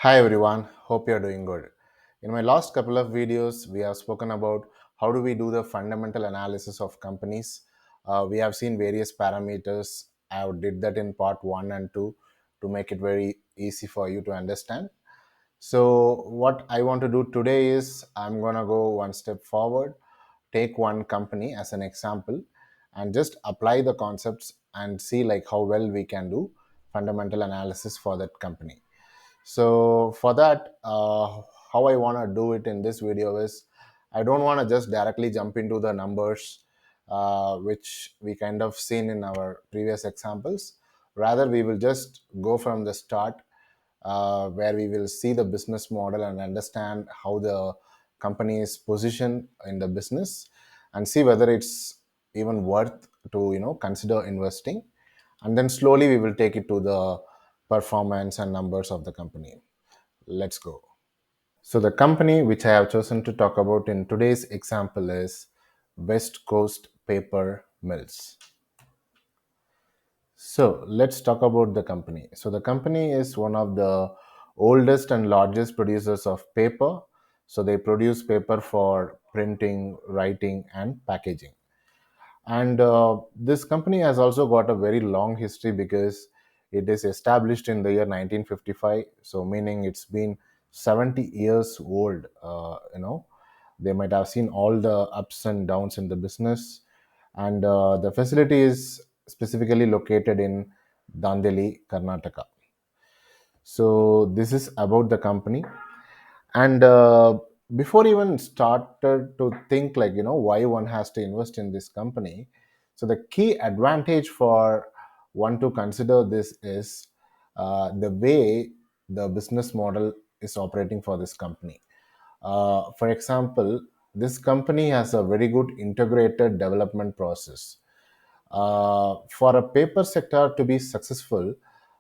Hi everyone, hope you're doing good. In my last couple of videos, we have spoken about how do we do the fundamental analysis of companies. We have seen various parameters. I did that in part 1 and 2 to make it very easy for you to understand. So what I want to do today is I'm going to go one step forward, take one company as an example and just apply the concepts and see like how well we can do fundamental analysis for that company. So for that, how I want to do it in this video is I don't want to just directly jump into the numbers, which we kind of seen in our previous examples. Rather, we will just go from the start, where we will see the business model and understand how the company is positioned in the business, and see whether it's even worth to consider investing, and then slowly we will take it to the performance and numbers of the company. Let's go. So the company which I have chosen to talk about in today's example is West Coast Paper Mills. So let's talk about the company. So the company is one of the oldest and largest producers of paper. So they produce paper for printing, writing, and packaging. And this company has also got a very long history because it is established in the year 1955. So meaning it's been 70 years old. They might have seen all the ups and downs in the business. And the facility is specifically located in Dandeli, Karnataka. So this is about the company. And before even started to think like why one has to invest in this company, so the key advantage for one to consider this is the way the business model is operating for this company. For example, this company has a very good integrated development process. For a paper sector to be successful,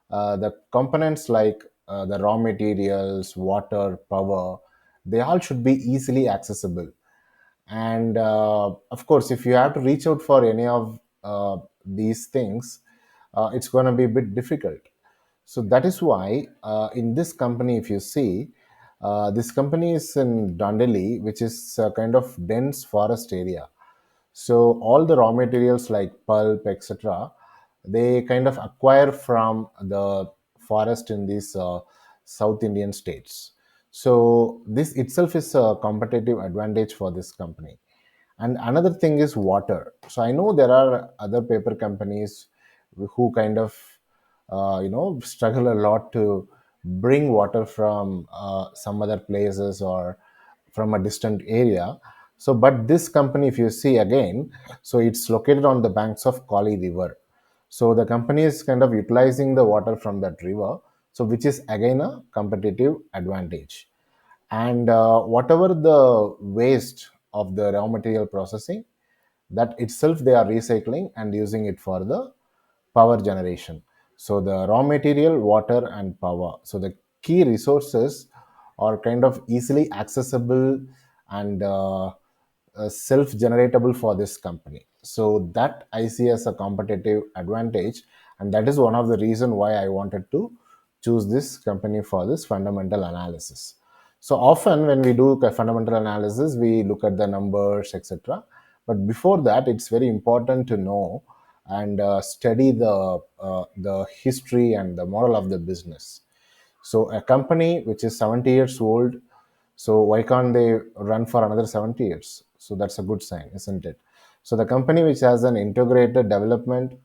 the components like the raw materials, water, power, they all should be easily accessible. And of course, if you have to reach out for any of these things, it's going to be a bit difficult. So that is why in this company, if you see, this company is in Dandeli, which is a kind of dense forest area. So all the raw materials like pulp, etc., they kind of acquire from the forest in these South Indian states. So this itself is a competitive advantage for this company. And another thing is water. So I know there are other paper companies who kind of struggle a lot to bring water from some other places or from a distant area. So but this company, if you see again, so it's located on the banks of Kali river. So the company is kind of utilizing the water from that river, so which is again a competitive advantage. And whatever the waste of the raw material processing, that itself they are recycling and using it for the power generation. So the raw material, water, and power, so the key resources are kind of easily accessible and self generatable for this company. So that I see as a competitive advantage, and that is one of the reason why I wanted to choose this company for this fundamental analysis. So often when we do a fundamental analysis, we look at the numbers, etc. But before that, it's very important to know and study the history and the model of the business. So a company which is 70 years old, so why can't they run for another 70 years? So that's a good sign, isn't it? So the company which has an integrated development,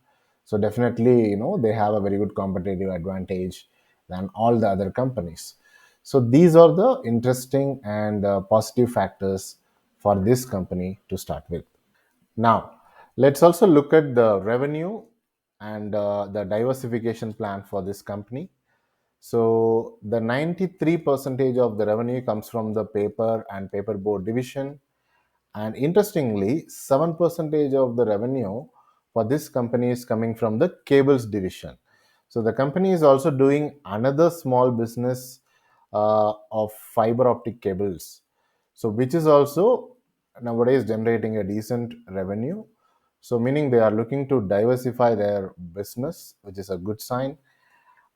so definitely they have a very good competitive advantage than all the other companies. So these are the interesting and positive factors for this company to start with. Now, let's also look at the revenue and the diversification plan for this company. So the 93 percentage of the revenue comes from the paper and paperboard division. And interestingly, 7 percentage of the revenue for this company is coming from the cables division. So the company is also doing another small business of fiber optic cables. So which is also nowadays generating a decent revenue. So meaning they are looking to diversify their business, which is a good sign.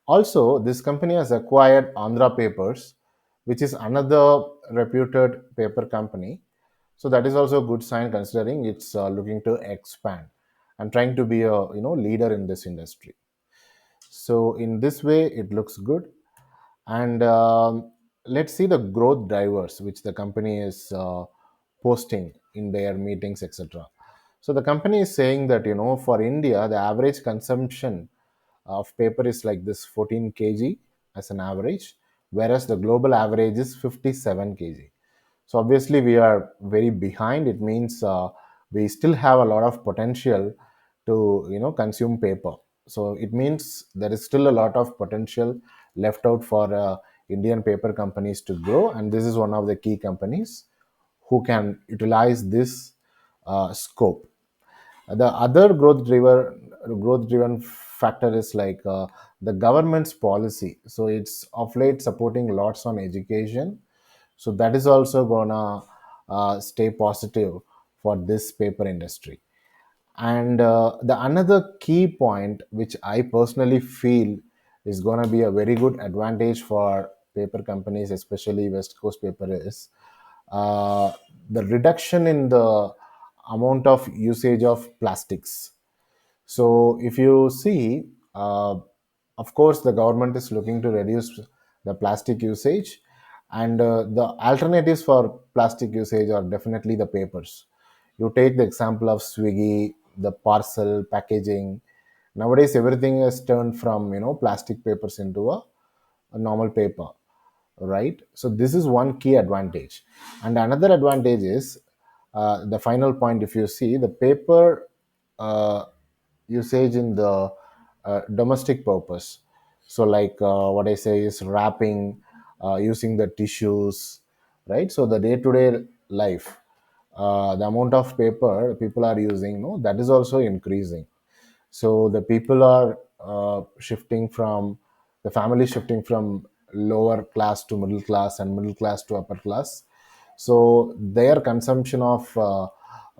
Also, this company has acquired Andhra Papers, which is another reputed paper company. So that is also a good sign considering it's looking to expand and trying to be a leader in this industry. So in this way, it looks good. And let's see the growth drivers which the company is posting in their meetings, etc. So the company is saying that for India, the average consumption of paper is like this 14 kg as an average, whereas the global average is 57 kg. So obviously we are very behind. It means we still have a lot of potential to consume paper. So it means there is still a lot of potential left out for Indian paper companies to grow, and this is one of the key companies who can utilize this scope. The other growth driven factor is like the government's policy. So it's of late supporting lots on education, so that is also gonna stay positive for this paper industry. And the another key point which I personally feel is going to be a very good advantage for paper companies, especially West Coast paper, is uh, the reduction in the amount of usage of plastics. So if you see, of course, the government is looking to reduce the plastic usage, and the alternatives for plastic usage are definitely the papers. You take the example of Swiggy, the parcel packaging. Nowadays, everything is turned from plastic papers into a normal paper, right? So this is one key advantage, and another advantage is the final point. If you see the paper uh, usage in the domestic purpose, so like what I say is wrapping, using the tissues, right? So the day-to-day life, the amount of paper people are using, that is also increasing. So the people are shifting from the family shifting from lower class to middle class and middle class to upper class. So their consumption of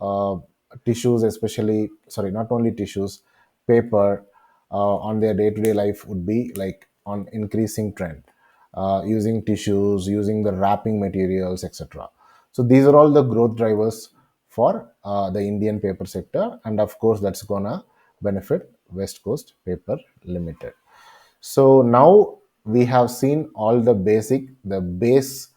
uh, tissues, especially, sorry, not only tissues, paper, on their day-to-day life would be like on increasing trend, using tissues, using the wrapping materials, etc. So these are all the growth drivers for the Indian paper sector, and of course that's gonna benefit West Coast Paper Limited. So now we have seen all the base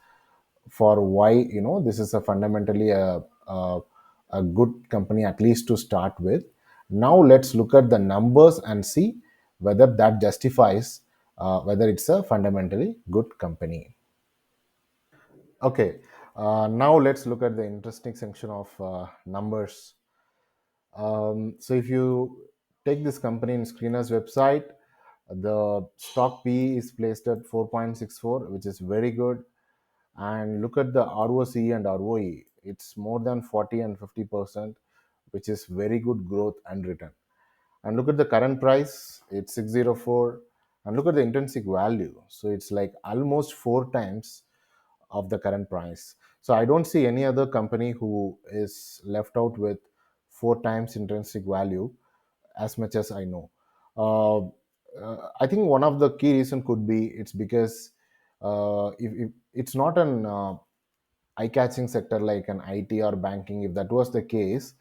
for why this is a fundamentally a good company, at least to start with. Now let's look at the numbers and see whether that justifies whether it's a fundamentally good company. Okay, now let's look at the interesting section of numbers. So if you take this company in Screener's website, the stock PE is placed at 4.64, which is very good. And look at the ROCE and ROE. It's more than 40 and 50%, which is very good growth and return. And look at the current price, it's 604. And look at the intrinsic value. So it's like almost four times of the current price. So I don't see any other company who is left out with four times intrinsic value, as much as I know. Uh, I think one of the key reason could be it's because if it's not an eye-catching sector like an IT or banking. If that was the case,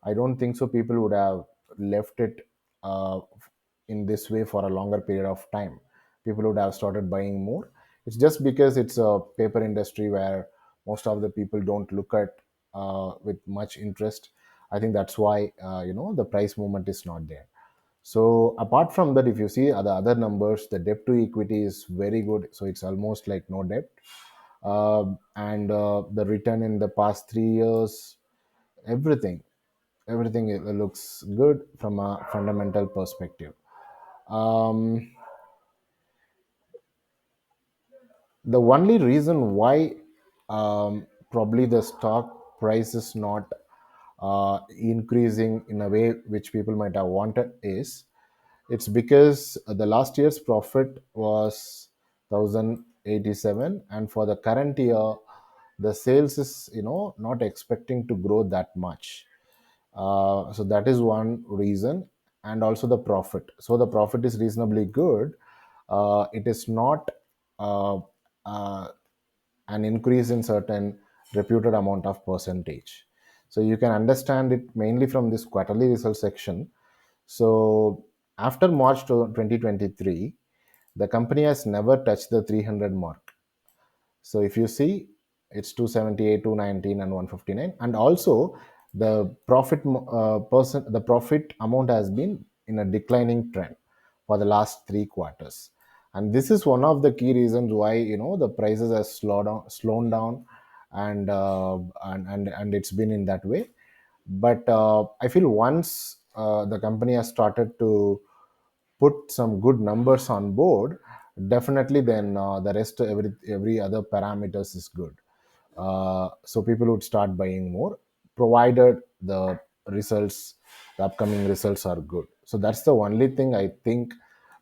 I don't think so. People would have left it in this way for a longer period of time. People would have started buying more. It's just because it's a paper industry where most of the people don't look at with much interest. I think that's why the price movement is not there. So apart from that, if you see the other numbers, the debt to equity is very good. So it's almost like no debt. And the return in the past 3 years, everything, everything looks good from a fundamental perspective. Um, the only reason why probably the stock price is not increasing in a way which people might have wanted is it's because the last year's profit was 1087, and for the current year the sales is not expecting to grow that much. So that is one reason, and also the profit. So the profit is reasonably good, it is not uh, uh, an increase in certain reputed amount of percentage. So you can understand it mainly from this quarterly result section. So after March 2023, the company has never touched the 300 mark. So if you see, it's 278, 219, and 159. And also, the the profit amount has been in a declining trend for the last 3 quarters. And this is one of the key reasons why the prices have slowed down, and it's been in that way. But I feel once the company has started to put some good numbers on board, definitely then the rest, every other parameters is good. So people would start buying more, provided the results, the upcoming results are good. So that's the only thing I think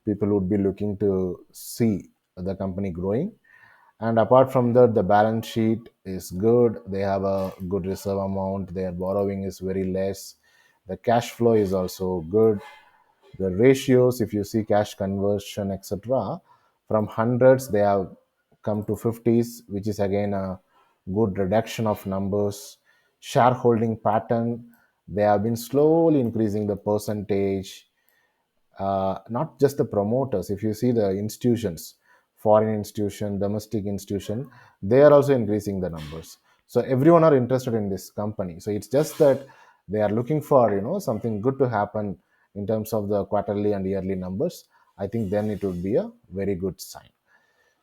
people would be looking to see the company growing. And apart from that, the balance sheet is good. They have a good reserve amount. Their borrowing is very less. The cash flow is also good. The ratios, if you see cash conversion, etc., from hundreds they have come to 50s, which is again a good reduction of numbers. Shareholding pattern, they have been slowly increasing the percentage. Not just the promoters, if you see the institutions, foreign institution, domestic institution, they are also increasing the numbers. So everyone are interested in this company. So it's just that they are looking for something good to happen in terms of the quarterly and yearly numbers. I think then it would be a very good sign.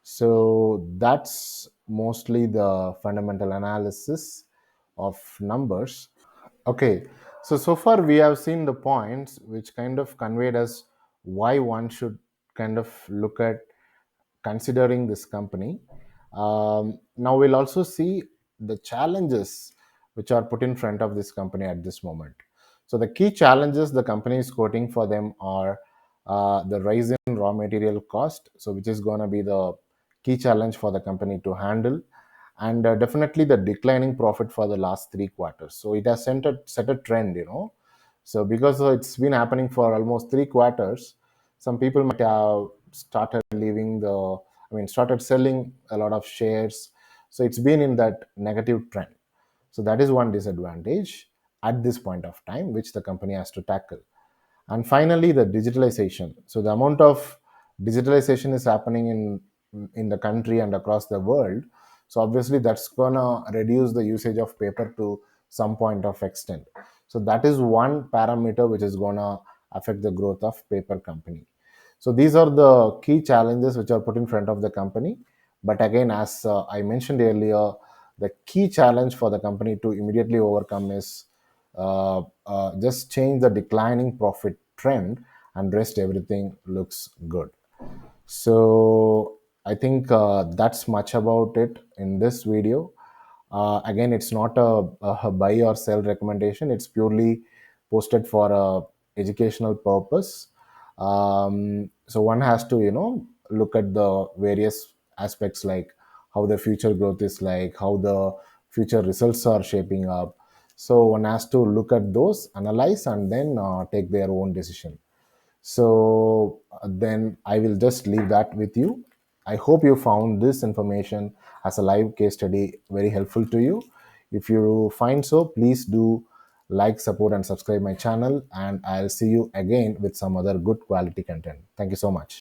So that's mostly the fundamental analysis of numbers. Okay, so far we have seen the points which kind of conveyed us why one should kind of look at considering this company. Now we'll also see the challenges which are put in front of this company at this moment. So the key challenges the company is quoting for them are the rise in raw material cost, so which is going to be the key challenge for the company to handle, and definitely the declining profit for the last 3 quarters. So it has set a trend, So because it's been happening for almost 3 quarters, some people might have started leaving started selling a lot of shares. So it's been in that negative trend. So that is one disadvantage at this point of time, which the company has to tackle. And finally, the digitalization. So the amount of digitalization is happening in the country and across the world. So obviously that's gonna reduce the usage of paper to some point of extent. So that is one parameter which is gonna affect the growth of paper company. So these are the key challenges which are put in front of the company. But again, as I mentioned earlier, the key challenge for the company to immediately overcome is just change the declining profit trend, and rest everything looks good. So I think that's much about it in this video. Again, it's not a buy or sell recommendation. It's purely posted for a educational purpose. So one has to look at the various aspects, like how the future growth is, like how the future results are shaping up. So one has to look at those, analyze, and then take their own decision. So then I will just leave that with you. I hope you found this information as a live case study very helpful to you. If you find so, please do like, support, and subscribe my channel. And I'll see you again with some other good quality content. Thank you so much.